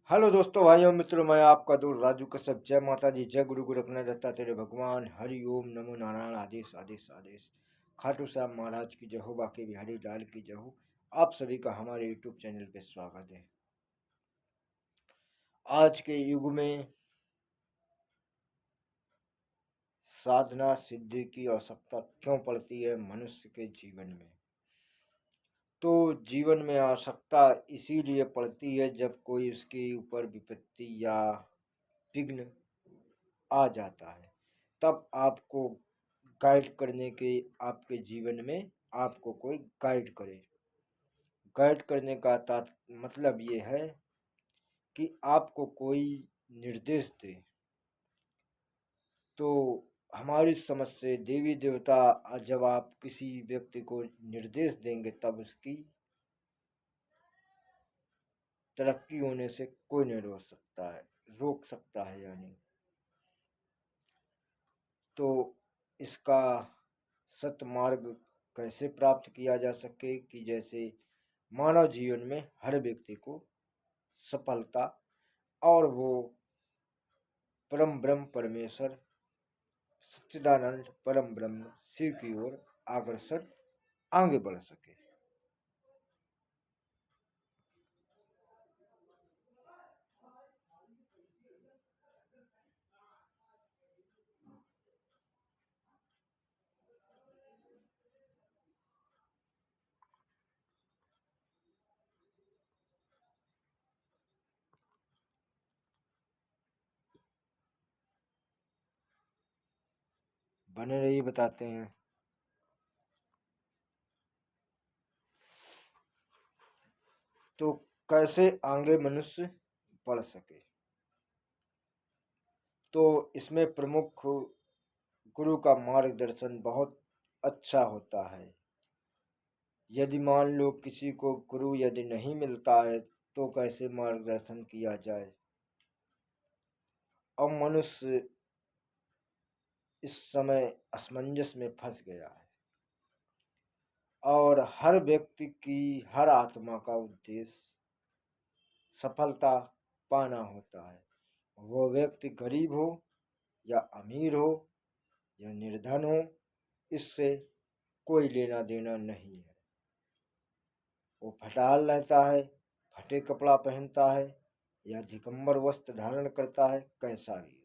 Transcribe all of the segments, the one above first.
Hello दोस्तों, भाइयों, मित्रों, मैं आपका दोस्त राजू कश्यप। जय माता दी, जय गुरु गोरखनाथ दत्ता तेरे भगवान, हरि ओम नमो नारायण, आदेश आदेश आदेश। खाटू साहब महाराज की जय हो, बाकी बिहारी लाल की जय हो। आप सभी का हमारे यूट्यूब चैनल पे स्वागत है। आज के युग में साधना सिद्धि की आवश्यकता क्यों पड़ती है मनुष्य के जीवन में? तो जीवन में आवश्यकता इसीलिए पड़ती है जब कोई उसके ऊपर विपत्ति या विघ्न आ जाता है, तब आपको गाइड करने के, आपके जीवन में आपको कोई गाइड करे। गाइड करने का मतलब ये है कि आपको कोई निर्देश दे। तो हमारी समझ से देवी देवता जब आप किसी व्यक्ति को निर्देश देंगे तब उसकी तरक्की होने से कोई नहीं रोक सकता है यानी। तो इसका सतमार्ग कैसे प्राप्त किया जा सके कि जैसे मानव जीवन में हर व्यक्ति को सफलता और वो परम ब्रह्म परमेश्वर सच्चिदानंद परम ब्रह्म शिव की ओर अग्रसर आगे बढ़ सके। बने रहिए, बताते हैं। तो कैसे आगे मनुष्य बढ़ सके, तो इसमें प्रमुख गुरु का मार्गदर्शन बहुत अच्छा होता है। यदि मान लो किसी को गुरु यदि नहीं मिलता है तो कैसे मार्गदर्शन किया जाए। अब मनुष्य इस समय असमंजस में फंस गया है और हर व्यक्ति की, हर आत्मा का उद्देश्य सफलता पाना होता है। वो व्यक्ति गरीब हो या अमीर हो या निर्धन हो, इससे कोई लेना देना नहीं है। वो फटाल रहता है, फटे कपड़ा पहनता है या दिगंबर वस्त्र धारण करता है, कैसा भी हो।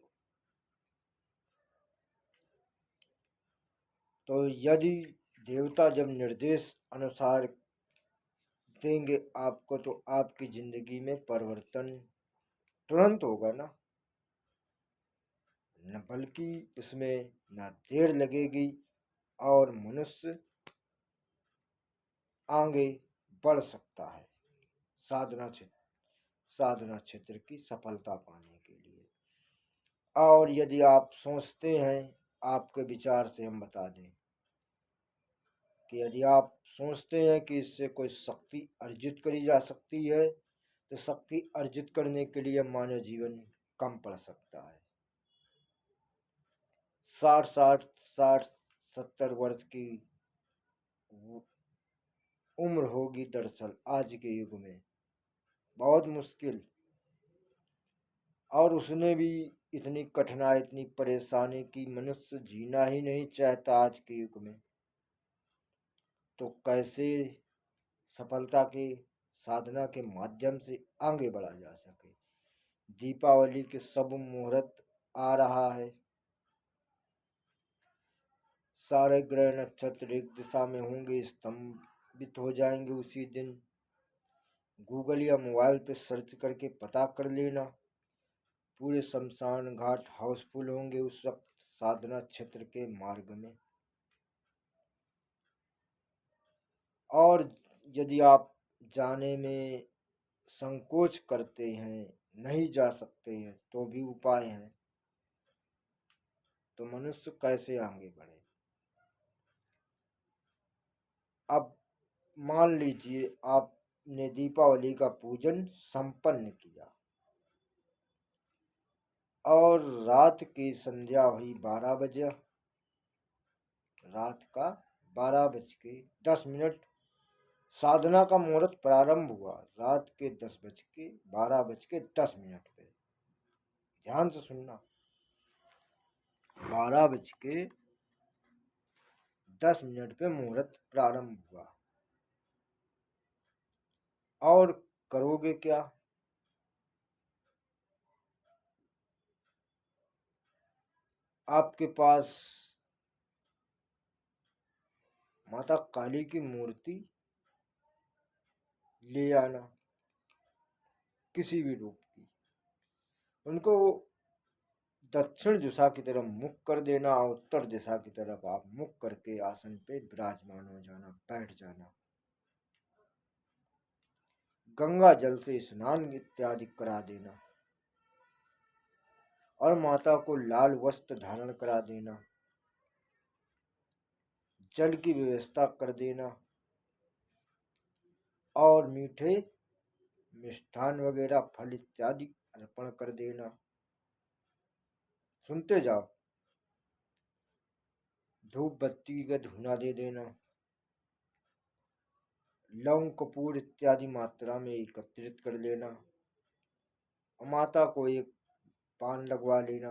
तो यदि देवता जब निर्देश अनुसार देंगे आपको तो आपकी जिंदगी में परिवर्तन तुरंत होगा ना, न बल्कि उसमें ना देर लगेगी और मनुष्य आगे बढ़ सकता है साधना क्षेत्र की सफलता पाने के लिए। और यदि आप सोचते हैं, आपके विचार से हम बता दें कि यदि आप सोचते हैं कि इससे कोई शक्ति अर्जित करी जा सकती है तो शक्ति अर्जित करने के लिए मानव जीवन कम पड़ सकता है। 60-70 वर्ष की उम्र होगी दरअसल आज के युग में, बहुत मुश्किल। और उसने भी इतनी कठिनाई, इतनी परेशानी की मनुष्य जीना ही नहीं चाहता आज के युग में। तो कैसे सफलता के साधना के माध्यम से आगे बढ़ा जा सके। दीपावली के शुभ मुहूर्त आ रहा है, सारे ग्रह नक्षत्र एक दिशा में होंगे, स्तंभित हो जाएंगे उसी दिन। गूगल या मोबाइल पे सर्च करके पता कर लेना, पूरे शमशान घाट हाउसफुल होंगे उस वक्त साधना क्षेत्र के मार्ग में। और यदि आप जाने में संकोच करते हैं, नहीं जा सकते हैं, तो भी उपाय हैं। तो मनुष्य कैसे आगे बढ़े। अब मान लीजिए आपने दीपावली का पूजन संपन्न किया और रात की संध्या हुई 12 बजे, रात का 12 बज के 10 मिनट साधना का मुहूर्त प्रारंभ हुआ रात के 10:12:10 पे। ध्यान से सुनना, 12:10 पे मुहूर्त प्रारंभ हुआ। और करोगे क्या? आपके पास माता काली की मूर्ति ले आना, किसी भी रूप की। उनको दक्षिण दिशा की तरफ मुख कर देना और उत्तर दिशा की तरफ आप मुख करके आसन पे विराजमान हो जाना, बैठ जाना। गंगा जल से स्नान इत्यादि करा देना और माता को लाल वस्त्र धारण करा देना, जल की व्यवस्था कर देना और मीठे मिष्ठान वगैरह फल इत्यादि अर्पण कर देना। सुनते जाओ। धूप बत्ती का धूना दे देना, लौंग कपूर इत्यादि मात्रा में एकत्रित कर लेना और माता को एक पान लगवा लेना।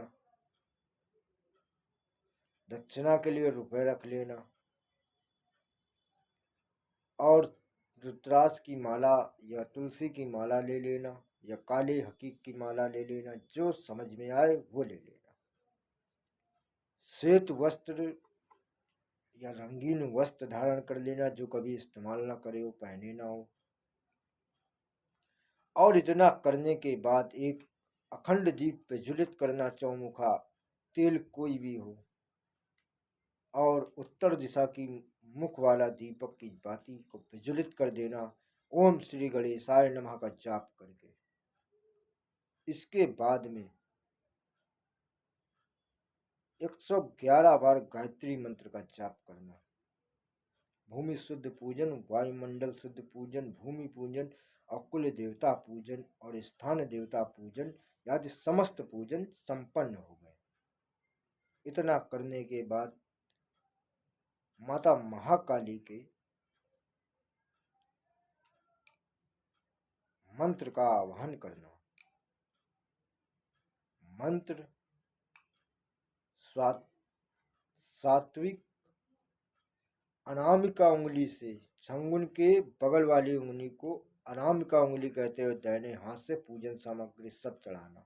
दक्षिणा के लिए रुपए रख लेना और रुद्राक्ष की माला या तुलसी की माला ले लेना या काले हकीक की माला ले लेना, जो समझ में आए वो ले लेना। श्वेत वस्त्र या रंगीन वस्त्र धारण कर लेना, जो कभी इस्तेमाल ना करे हो, पहने ना हो। और इतना करने के बाद एक अखंड दीप प्रज्वलित करना, चौमुखा तेल कोई भी हो, और उत्तर दिशा की मुख वाला दीपक की बाती को प्रज्वलित कर देना, ओम श्री गणेशाय नमः का जाप करके। इसके बाद में 111 बार गायत्री मंत्र का जाप करना। भूमि शुद्ध पूजन, वायुमंडल शुद्ध पूजन, भूमि पूजन और कुल देवता पूजन और स्थान देवता पूजन आदि समस्त पूजन संपन्न हो गए। इतना करने के बाद माता महाकाली के मंत्र का आह्वान करना। मंत्र सात्विक अनामिका उंगली से, छंगुन के बगल वाली उंगली को अनामिका उंगली कहते हुए दाहिने हाथ से पूजन सामग्री सब चढ़ाना।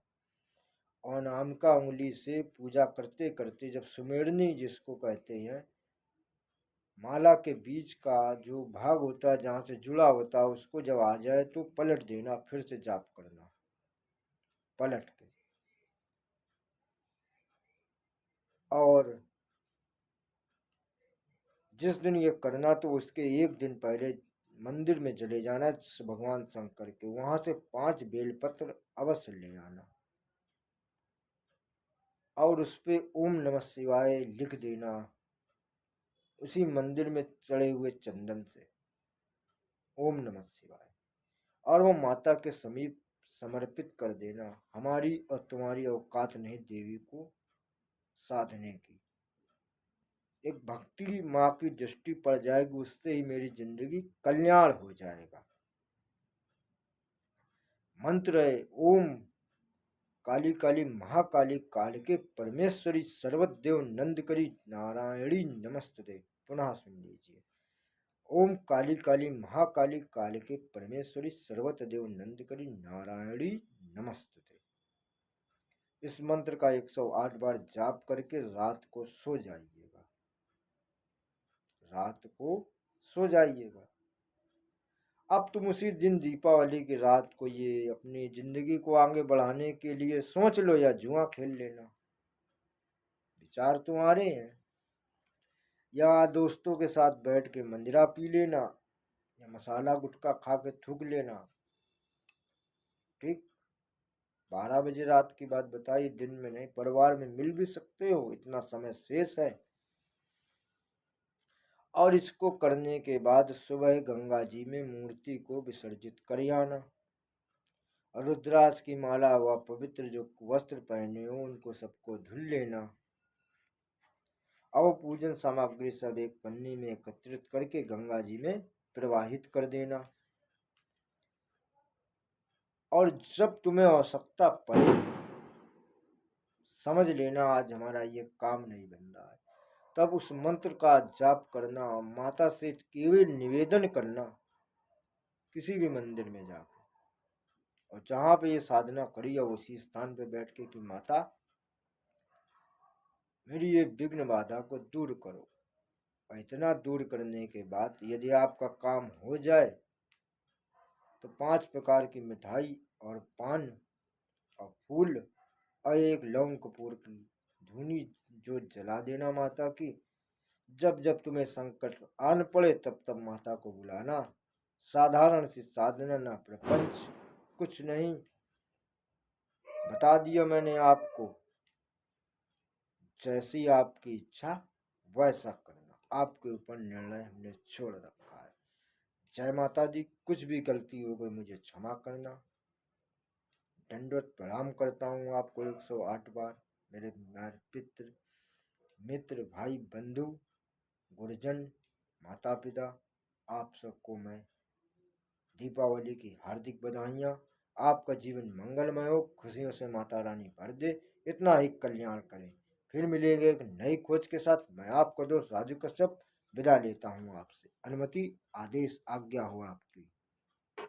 और अनामिका उंगली से पूजा करते करते जब सुमेरनी जिसको कहते हैं, माला के बीच का जो भाग होता है जहाँ से जुड़ा होता है, उसको जब आ जाए तो पलट देना, फिर से जाप करना पलट के। और जिस दिन ये करना तो उसके एक दिन पहले मंदिर में चले जाना भगवान शंकर के, वहां से 5 बेलपत्र अवश्य ले आना और उस पे ओम नमः शिवाय लिख देना, उसी मंदिर में चढ़े हुए चंदन से ओम नमः शिवाय, और वो माता के समीप समर्पित कर देना। हमारी और तुम्हारी औकात नहीं देवी को साधने की, एक भक्ति माँ की दृष्टि पड़ जाएगी, उससे ही मेरी जिंदगी कल्याण हो जाएगा। मंत्र है ओम काली काली महाकाली काल के परमेश्वरी सर्वदेव नंदकरी नारायणी नमस्ते। पुनः सुन लीजिए। ओम काली काली महाकाली काल के परमेश्वरी सर्वदेव नंदकरी नारायणी नमस्ते। इस मंत्र का 108 बार जाप करके रात को सो जाइएगा, रात को सो जाइएगा। अब तुम उसी दिन दीपावली की रात को ये अपनी जिंदगी को आगे बढ़ाने के लिए सोच लो या जुआ खेल लेना, विचार तुम्हारे हैं। या दोस्तों के साथ बैठ के मंजरा पी लेना या मसाला गुटखा खा के थूक लेना। ठीक, 12 बजे रात की बात बताई, दिन में नहीं, परिवार में मिल भी सकते हो, इतना समय शेष है। और इसको करने के बाद सुबह गंगा जी में मूर्ति को विसर्जित कर आना। और रुद्राक्ष की माला व पवित्र जो वस्त्र पहने हो उनको सबको धुल लेना। अब पूजन सामग्री सब एक पन्नी में एकत्रित करके गंगा जी में प्रवाहित कर देना। और जब तुम्हें आवश्यकता पड़े, समझ लेना आज हमारा ये काम नहीं बन रहा है, तब उस मंत्र का जाप करना और माता से केवल निवेदन करना, किसी भी मंदिर में जाकर, और जहाँ पे ये साधना करी है उसी स्थान पे बैठ के कि माता मेरी ये विघ्न बाधा को दूर करो। और इतना दूर करने के बाद यदि आपका काम हो जाए तो 5 प्रकार की मिठाई और पान और फूल और एक लौंग कपूर की धूनी जो जला देना माता की। जब जब तुम्हें संकट आन पड़े तब तब माता को बुलाना। साधारण सी साधना, ना प्रपंच, कुछ नहीं, बता दिया मैंने आपको। जैसी आपकी इच्छा वैसा करना, आपके ऊपर निर्णय हमने छोड़ रखा है। जय माता दी। कुछ भी गलती हो गई मुझे क्षमा करना। दंडवत प्रणाम करता हूँ आपको 108 बार। मेरे पितृ मित्र भाई बंधु गुरुजन माता पिता, आप सबको मैं दीपावली की हार्दिक बधाइयाँ। आपका जीवन मंगलमय हो, खुशियों से माता रानी भर दे, इतना ही कल्याण करें। फिर मिलेंगे एक नई खोज के साथ। मैं आपका दोस्त राजू कश्यप विदा लेता हूँ आपसे। अनुमति, आदेश, आज्ञा हो आपकी।